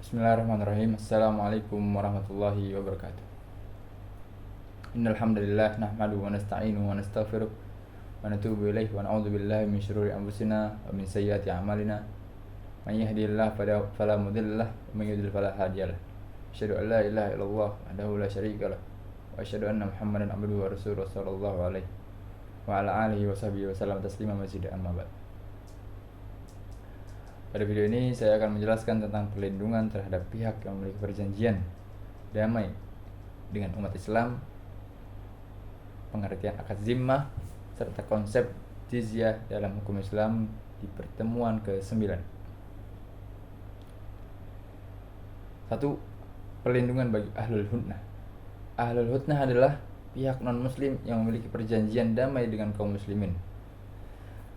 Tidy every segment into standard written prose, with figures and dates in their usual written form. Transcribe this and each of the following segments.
Bismillahirrahmanirrahim. Assalamualaikum warahmatullahi wabarakatuh. Innal hamdalillah nahmaduhu wa nasta'inuhu wa nastaghfiruh wa natubu ilaihi wa na'udzu billahi min shururi anfusina wa min sayyiati a'malina. May yahdihillahu fala mudilla lahu wa may yudlil fala hadiyalah. Asyhadu an la ilaha illallah wahdahu la syarika lahu wa asyhadu anna Muhammadan abduhu wa rasuluhu sallallahu alaihi wa ala alihi wa sahbihi wa sallam taslima mazida amma ba'd. Pada video ini saya akan menjelaskan tentang perlindungan terhadap pihak yang memiliki perjanjian damai dengan umat Islam, pengertian akad zimmah, serta konsep jizyah dalam hukum Islam di pertemuan ke-9. 1. Perlindungan bagi ahlul hudnah. Ahlul hudnah adalah pihak non-muslim yang memiliki perjanjian damai dengan kaum muslimin.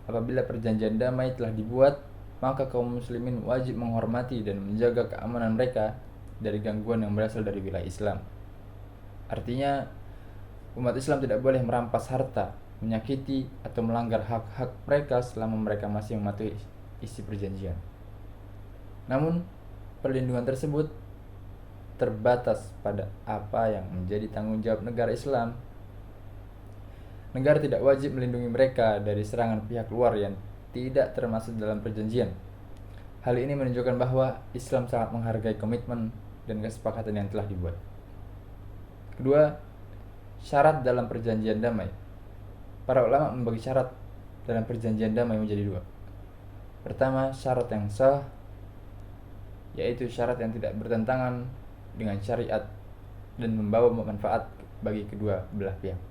Apabila perjanjian damai telah dibuat, maka kaum muslimin wajib menghormati dan menjaga keamanan mereka dari gangguan yang berasal dari wilayah Islam. Artinya, umat Islam tidak boleh merampas harta, menyakiti, atau melanggar hak-hak mereka selama mereka masih mematuhi isi perjanjian. Namun, perlindungan tersebut terbatas pada apa yang menjadi tanggung jawab negara Islam. Negara tidak wajib melindungi mereka dari serangan pihak luar yang tidak termasuk dalam perjanjian. Hal ini menunjukkan bahwa Islam sangat menghargai komitmen dan kesepakatan yang telah dibuat. Kedua, syarat dalam perjanjian damai. Para ulama membagi syarat dalam perjanjian damai menjadi dua. Pertama, syarat yang sah, yaitu syarat yang tidak bertentangan dengan syariat dan membawa manfaat bagi kedua belah pihak.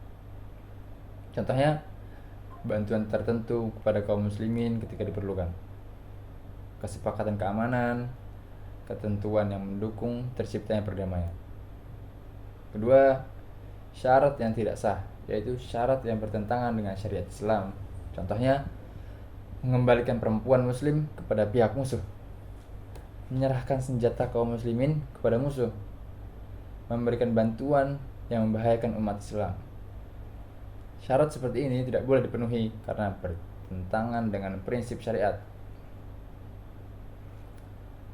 Contohnya, bantuan tertentu kepada kaum muslimin ketika diperlukan, kesepakatan keamanan, ketentuan yang mendukung terciptanya perdamaian. Kedua, syarat yang tidak sah, yaitu syarat yang bertentangan dengan syariat Islam. Contohnya, mengembalikan perempuan muslim kepada pihak musuh, menyerahkan senjata kaum muslimin kepada musuh, memberikan bantuan yang membahayakan umat Islam. Syarat seperti ini tidak boleh dipenuhi karena bertentangan dengan prinsip syariat.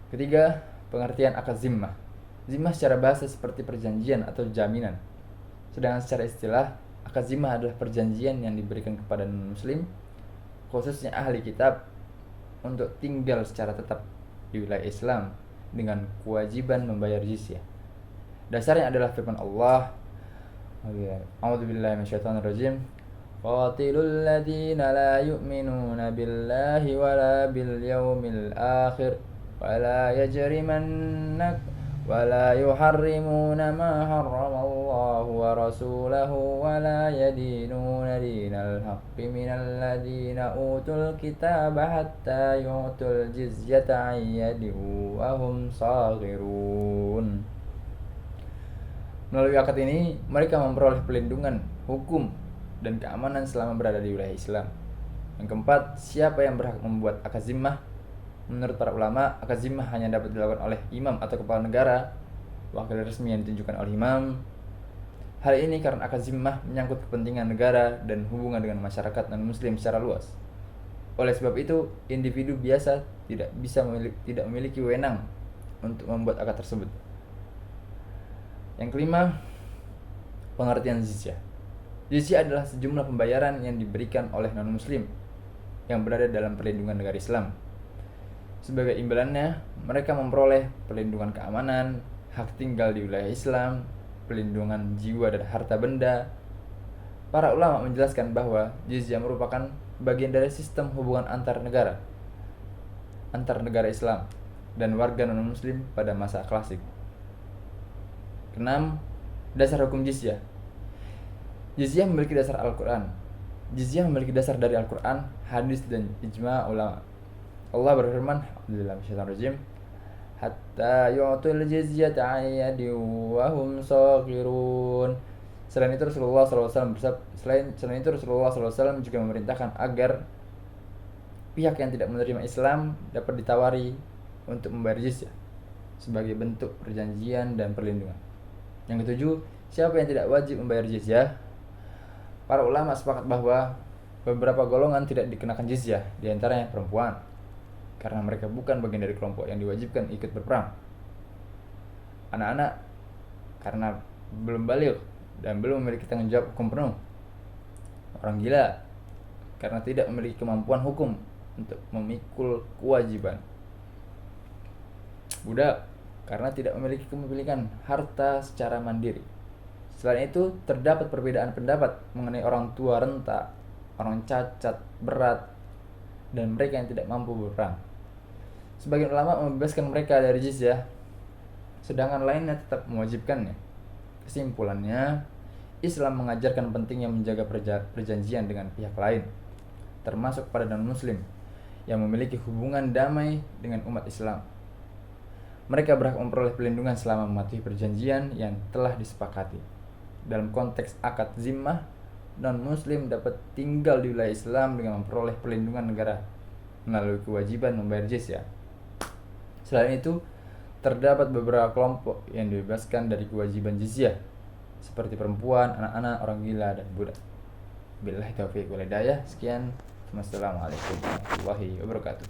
Ketiga, pengertian akad zimmah. Zimmah secara bahasa seperti perjanjian atau jaminan. Sedangkan secara istilah, akad zimmah adalah perjanjian yang diberikan kepada non-muslim, khususnya ahli kitab, untuk tinggal secara tetap di wilayah Islam dengan kewajiban membayar jizyah. Dasarnya adalah firman Allah, A'udzubillahi minasyaitonirrajim. Qatilul ladzina la yu'minuna billahi wala bil yaumil akhir wala yajrimannak wala yuharrimuna ma harramallahu wa rasuluhu wala yadinuna dinal haqqi minal ladzina utul kitaba hatta yu'tul jizyata 'an yadin wa hum saghirun. Melalui akad ini, mereka memperoleh perlindungan, hukum, dan keamanan selama berada di wilayah Islam. Yang keempat, siapa yang berhak membuat akad zimmah? Menurut para ulama, akad zimmah hanya dapat dilakukan oleh imam atau kepala negara, wakil resmi yang ditunjukkan oleh imam. Hal ini karena akad zimmah menyangkut kepentingan negara dan hubungan dengan masyarakat non-muslim secara luas. Oleh sebab itu, individu biasa tidak memiliki wewenang untuk membuat akad tersebut. Yang kelima, pengertian jizyah. Jizyah adalah sejumlah pembayaran yang diberikan oleh non-muslim yang berada dalam perlindungan negara Islam. Sebagai imbalannya, mereka memperoleh perlindungan keamanan, hak tinggal di wilayah Islam, perlindungan jiwa dan harta benda. Para ulama menjelaskan bahwa jizyah merupakan bagian dari sistem hubungan antar negara Islam dan warga non-muslim pada masa klasik. Keenam, dasar hukum jizyah. Jizyah memiliki dasar Al-Quran. Jizyah memiliki dasar dari Al-Quran, hadis, dan ijma' ulama. Allah berfirman, hatta yu'tul jizyata 'an yadin wa hum saghirun. Selain itu Rasulullah SAW juga memerintahkan agar pihak yang tidak menerima Islam dapat ditawari untuk membayar jizyah sebagai bentuk perjanjian dan perlindungan. Yang ketujuh, siapa yang tidak wajib membayar jizyah? Para ulama sepakat bahwa beberapa golongan tidak dikenakan jizyah, di antaranya perempuan, karena mereka bukan bagian dari kelompok yang diwajibkan ikut berperang. anak-anak karena belum balik dan belum memiliki tanggung jawab hukum penuh. Orang gila karena tidak memiliki kemampuan hukum untuk memikul kewajiban. Budak karena tidak memiliki kepemilikan harta secara mandiri. Selain itu, terdapat perbedaan pendapat mengenai orang tua renta, orang cacat, berat, dan mereka yang tidak mampu berperang. Sebagian ulama membebaskan mereka dari jizyah, sedangkan lainnya tetap mewajibkannya. Kesimpulannya, Islam mengajarkan pentingnya menjaga perjanjian dengan pihak lain, termasuk pada non-muslim yang memiliki hubungan damai dengan umat Islam. Mereka berhak memperoleh perlindungan selama mematuhi perjanjian yang telah disepakati. Dalam konteks akad zimmah, non-muslim dapat tinggal di wilayah Islam dengan memperoleh perlindungan negara melalui kewajiban membayar jizyah. Selain itu, terdapat beberapa kelompok yang dibebaskan dari kewajiban jizyah, seperti perempuan, anak-anak, orang gila, dan budak. Billahi taufiq wal hidayah. Sekian. Wassalamualaikum warahmatullahi wabarakatuh.